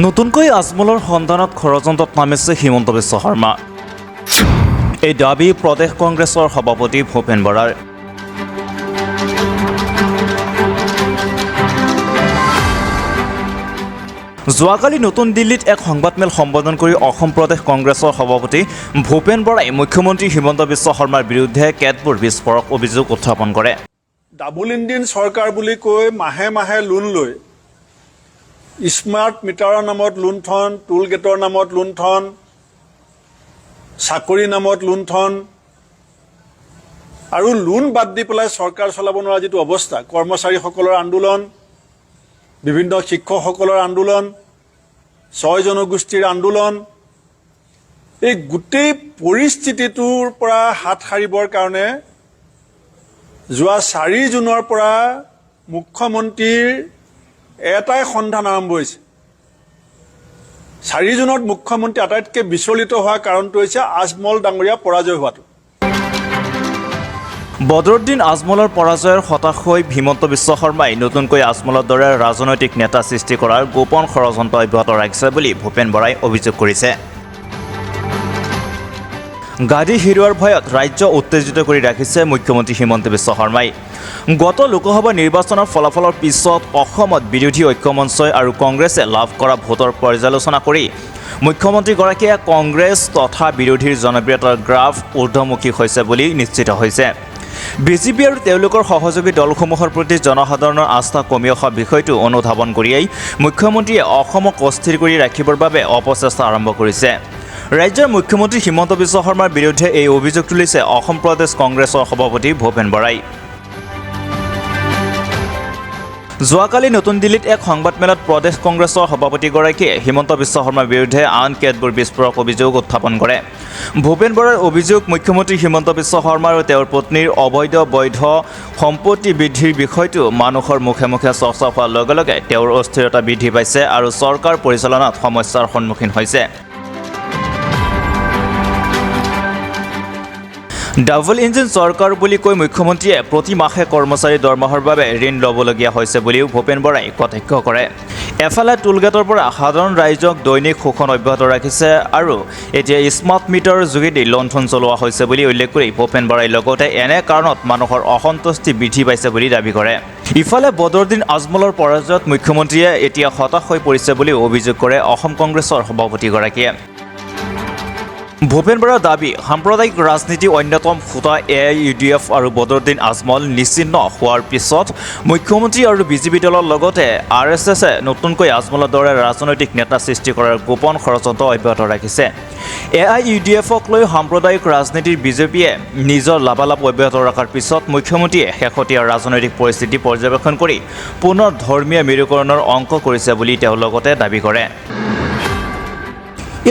নতুনকৈ আজমলৰ সন্ধানত ষড়যন্ত্ৰত নামিছে হিমন্ত বিশ্ব শৰ্মা। এই দাবী প্ৰদেশ কংগ্ৰেছৰ সভাপতি ভূপেন বৰাৰ। যোৱাকালি নতুন দিল্লীত এক সংবাদমেল সম্বোধন কৰি অসম প্ৰদেশ কংগ্ৰেছৰ সভাপতি ভূপেন বৰাই মুখ্যমন্ত্ৰী হিমন্ত বিশ্ব শৰ্মাৰ বিৰুদ্ধে কেতবোৰ বিস্ফোৰক অভিযোগ উত্থাপন কৰে। ডাবল ইঞ্জিন চৰকাৰ বুলি কৈ মাহে মাহে লোন লৈ স্মাৰ্ট মিটাৰৰ নামত লুণ্ঠন, টোল গেটৰ নামত লুণ্ঠন, চাকৰি নামত লুণ্ঠন আৰু লোন বাদ দি পেলাই চৰকাৰ চলাব নোৱাৰা যিটো অৱস্থা, কৰ্মচাৰীসকলৰ আন্দোলন, বিভিন্ন শিক্ষকসকলৰ আন্দোলন, 6 জনগোষ্ঠীৰ আন্দোলন, এই গোটেই পৰিস্থিতিটোৰ পৰা হাত সাৰিবৰ কাৰণে যোৱা 4 জুনৰ পৰা মুখ্যমন্ত্ৰীৰ এটাই সন্ধান আৰম্ভ হৈছে। 4 জুনত মুখ্যমন্ত্ৰী আটাইতকৈ বিচলিত হোৱাৰ কাৰণটো হৈছে আজমল ডাঙৰীয়া পৰাজয় হোৱাটো। বদৰুদ্দিন আজমলৰ পৰাজয়ৰ হতাশ হৈ হিমন্ত বিশ্ব শৰ্মাই নতুনকৈ আজমলৰ দৰে ৰাজনৈতিক নেতা সৃষ্টি কৰাৰ গোপন ষড়যন্ত্ৰ অব্যাহত ৰাখিছে বুলি ভূপেন বৰাই অভিযোগ কৰিছে। গাড়ী হেৰুৱাৰ ভয়ত ৰাজ্য উত্তেজিত কৰি ৰাখিছে মুখ্যমন্ত্ৰী হিমন্ত বিশ্ব শৰ্মাই। গত লোকসভা নিৰ্বাচনৰ ফলাফলৰ পিছত অসমত বিৰোধী ঐক্যমঞ্চই আৰু কংগ্ৰেছে লাভ কৰা ভোটৰ পৰ্যালোচনা কৰি মুখ্যমন্ত্ৰীগৰাকীয়ে কংগ্ৰেছ তথা বিৰোধীৰ জনপ্ৰিয়তাৰ গ্ৰাফ ঊৰ্ধ্বমুখী হৈছে বুলি নিশ্চিত হৈছে। বিজেপি আৰু তেওঁলোকৰ সহযোগী দলসমূহৰ প্ৰতি জনসাধাৰণৰ আস্থা কমি অহা বিষয়টো অনুধাৱন কৰিয়েই মুখ্যমন্ত্ৰীয়ে অসমক অস্থিৰ কৰি ৰাখিবৰ বাবে অপচেষ্টা আৰম্ভ কৰিছে। ৰাজ্যৰ মুখ্যমন্ত্ৰী হিমন্ত বিশ্ব শৰ্মাৰ বিৰুদ্ধে এই অভিযোগ তুলিছে অসম প্ৰদেশ কংগ্ৰেছৰ সভাপতি ভূপেন বৰাই। যোৱাকালি নতুন দিল্লীত এক সংবাদমেলত প্ৰদেশ কংগ্ৰেছৰ সভাপতিগৰাকীয়ে হিমন্ত বিশ্ব শৰ্মাৰ বিৰুদ্ধে আন কেতবোৰ বিস্ফোৰক অভিযোগ উত্থাপন কৰে। ভূপেন বৰাৰ অভিযোগ, মুখ্যমন্ত্ৰী হিমন্ত বিশ্ব শৰ্মা আৰু তেওঁৰ পত্নীৰ অবৈধ বৈধ সম্পত্তি বৃদ্ধিৰ বিষয়টো মানুহৰ মুখে মুখে চৰ্চা হোৱাৰ লগে লগে তেওঁৰ অস্থিৰতা বৃদ্ধি পাইছে আৰু চৰকাৰ পৰিচালনাত সমস্যাৰ সন্মুখীন হৈছে। ডাবল ইঞ্জিন চৰকাৰ বুলি কৈ মুখ্যমন্ত্ৰীয়ে প্ৰতি মাহে কৰ্মচাৰী দৰমহাৰ বাবে ঋণ ল'বলগীয়া হৈছে বুলিও ভূপেন বৰাই কটাক্ষ কৰে। এফালে টোলগেটৰ পৰা সাধাৰণ ৰাইজক দৈনিক শোষণ অব্যাহত ৰাখিছে আৰু এতিয়া স্মাৰ্ট মিটাৰৰ যোগেদি লুণ্ঠন চলোৱা হৈছে বুলি উল্লেখ কৰি ভূপেন বৰাই লগতে এনে কাৰণত মানুহৰ অসন্তুষ্টি বৃদ্ধি পাইছে বুলি দাবী কৰে। ইফালে বদৰুদ্দিন আজমলৰ পৰাজয়ত মুখ্যমন্ত্ৰীয়ে এতিয়া হতাশ হৈ পৰিছে বুলি অভিযোগ কৰে অসম কংগ্ৰেছৰ সভাপতিগৰাকীয়ে। ভূপেন বৰাৰ দাবী, সাম্প্ৰদায়িক ৰাজনীতি অন্যতম খুঁটা AIUDF আৰু বদৰুদ্দিন আজমল নিশ্চিহ্ন হোৱাৰ পিছত মুখ্যমন্ত্ৰী আৰু বিজেপি দলৰ লগতে RSSে নতুনকৈ আজমলৰ দৰে ৰাজনৈতিক নেতা সৃষ্টি কৰাৰ গোপন ষড়যন্ত্ৰ অব্যাহত ৰাখিছে। AIUDFক লৈ সাম্প্ৰদায়িক ৰাজনীতিৰ বিজেপিয়ে নিজৰ লাভালাভ অব্যাহত ৰখাৰ পিছত মুখ্যমন্ত্ৰীয়ে শেহতীয়া ৰাজনৈতিক পৰিস্থিতি পৰ্যবেক্ষণ কৰি পুনৰ ধৰ্মীয় মেৰুকৰণৰ অংক কৰিছে বুলি তেওঁ লগতে দাবী কৰে।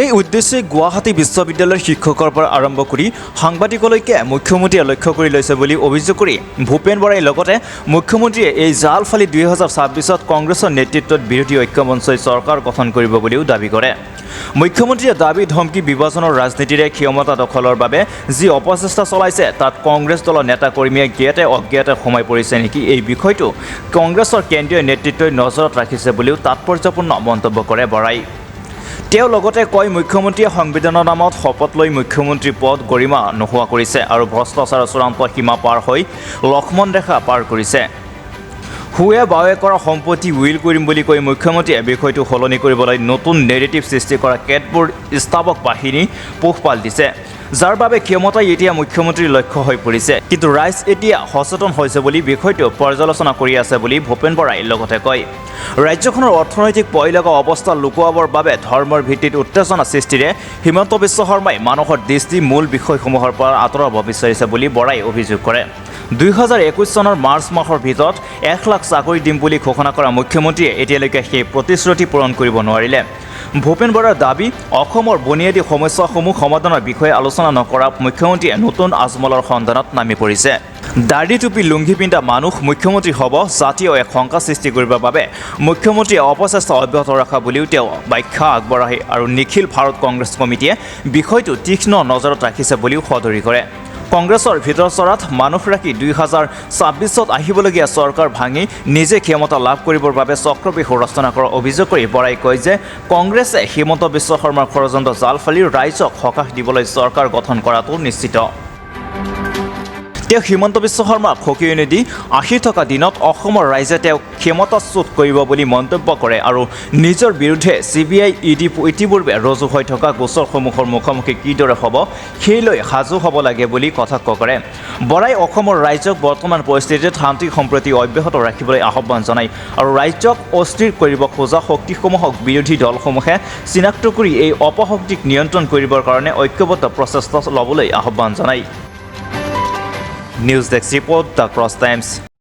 এই উদ্দেশ্যে গুৱাহাটী বিশ্ববিদ্যালয়ৰ শিক্ষকৰ পৰা আৰম্ভ কৰি সাংবাদিকলৈকে মুখ্যমন্ত্ৰীয়ে লক্ষ্য কৰি লৈছে বুলি অভিযোগ কৰি ভূপেন বৰাই লগতে মুখ্যমন্ত্ৰীয়ে এই জাল ফালি 2026ত কংগ্ৰেছৰ নেতৃত্বত বিৰোধী ঐক্যমঞ্চই চৰকাৰ গঠন কৰিব বুলিও দাবী কৰে। মুখ্যমন্ত্ৰীয়ে দাবী ধমকি বিভাজনৰ ৰাজনীতিৰে ক্ষমতা দখলৰ বাবে যি অপচেষ্টা চলাইছে তাত কংগ্ৰেছ দলৰ নেতা কৰ্মীয়ে জ্ঞাতে অজ্ঞাতে সোমাই পৰিছে নেকি, এই বিষয়টো কংগ্ৰেছৰ কেন্দ্ৰীয় নেতৃত্বই নজৰত ৰাখিছে বুলিও তাৎপৰ্যপূৰ্ণ মন্তব্য কৰে বৰাই। তেওঁ লগতে কয়, মুখ্যমন্ত্ৰীয়ে সংবিধানৰ নামত শপত লৈ মুখ্যমন্ত্ৰী পদ গৰিমা নোহোৱা কৰিছে আৰু ভ্ৰষ্টাচাৰৰ চূড়ান্ত সীমা পাৰ হৈ লক্ষ্মণ ৰেখা পাৰ কৰিছে। হুৱে বাৱে কৰা সম্পত্তি উইল কৰিম বুলি কৈ মুখ্যমন্ত্ৰীয়ে বিষয়টো সলনি কৰিবলৈ নতুন নেৰেটিভ সৃষ্টি কৰা কেতবোৰ স্থাৱক বাহিনী পোহপাল দিছে, যাৰ বাবে ক্ষমতাই এতিয়া মুখ্যমন্ত্ৰীৰ লক্ষ্য হৈ পৰিছে। কিন্তু ৰাইজ এতিয়া সচেতন হৈছে বুলি বিষয়টো পৰ্যালোচনা কৰি আছে বুলি ভূপেন বৰাই লগতে কয়। ৰাজ্যখনৰ অৰ্থনৈতিক পয়লগা অৱস্থা লুকুৱাবৰ বাবে ধৰ্মৰ ভিত্তিত উত্তেজনা সৃষ্টিৰে হিমন্ত বিশ্ব শৰ্মাই মানুহৰ দৃষ্টি মূল বিষয়সমূহৰ পৰা আঁতৰাব বিচাৰিছে বুলি বৰাই অভিযোগ কৰে। 2021 চনৰ মাৰ্চ মাহৰ ভিতৰত 1 লাখ চাকৰি দিম বুলি ঘোষণা কৰা মুখ্যমন্ত্ৰীয়ে এতিয়ালৈকে সেই প্ৰতিশ্ৰুতি পূৰণ কৰিব নোৱাৰিলে। ভূপেন বৰাৰ দাবী, অসমৰ বুনিয়াদী সমস্যাসমূহ সমাধানৰ বিষয়ে আলোচনা নকৰা মুখ্যমন্ত্ৰীয়ে নতুন আজমলৰ সন্ধানত নামি পৰিছে। দাড়ি টুপি লুংঘি পিন্ধা মানুহ মুখ্যমন্ত্ৰী হ'ব জাতীয় এক শংকা সৃষ্টি কৰিবৰ বাবে মুখ্যমন্ত্ৰীয়ে অপচেষ্টা অব্যাহত ৰখা বুলিও তেওঁ ব্যাখ্যা আগবঢ়ায় আৰু নিখিল ভাৰত কংগ্ৰেছ কমিটিয়ে বিষয়টো তীক্ষ্ণ নজৰত ৰাখিছে বুলিও সদৰি কৰে। কংগ্ৰেছৰ ভিতৰচৰাত মানুহ ৰাখি 2026ত আহিবলগীয়া চৰকাৰ ভাঙি নিজে ক্ষমতা লাভ কৰিবৰ বাবে চক্ৰব্যূহ ৰচনা কৰাৰ অভিযোগ কৰি বৰাই কয় যে কংগ্ৰেছে হিমন্ত বিশ্ব শৰ্মাৰ ষড়যন্ত্ৰ জাল ফালি ৰাইজক সকাহ দিবলৈ চৰকাৰ গঠন কৰাটো নিশ্চিত। তেওঁ হিমন্ত বিশ্ব শৰ্মাক সকিয়নি দি আহি থকা দিনত অসমৰ ৰাইজে তেওঁক ক্ষমতাচ্যুত কৰিব বুলি মন্তব্য কৰে আৰু নিজৰ বিৰুদ্ধে CBI ED ইতিপূৰ্বে ৰজু হৈ থকা গোচৰসমূহৰ মুখামুখি কিদৰে হ'ব সেইলৈ সাজু হ'ব লাগে বুলি কটাক্ষ কৰে। বৰাই অসমৰ ৰাইজক বৰ্তমান পৰিস্থিতিত শান্তি সম্প্ৰীতি অব্যাহত ৰাখিবলৈ আহ্বান জনায় আৰু ৰাজ্যক অস্থিৰ কৰিব খোজা শক্তিসমূহক বিৰোধী দলসমূহে চিনাক্ত কৰি এই অপশক্তিক নিয়ন্ত্ৰণ কৰিবৰ কাৰণে ঐক্যবদ্ধ প্ৰচেষ্টা ল'বলৈ আহ্বান জনায়। News Desk Report, The Crosstimes.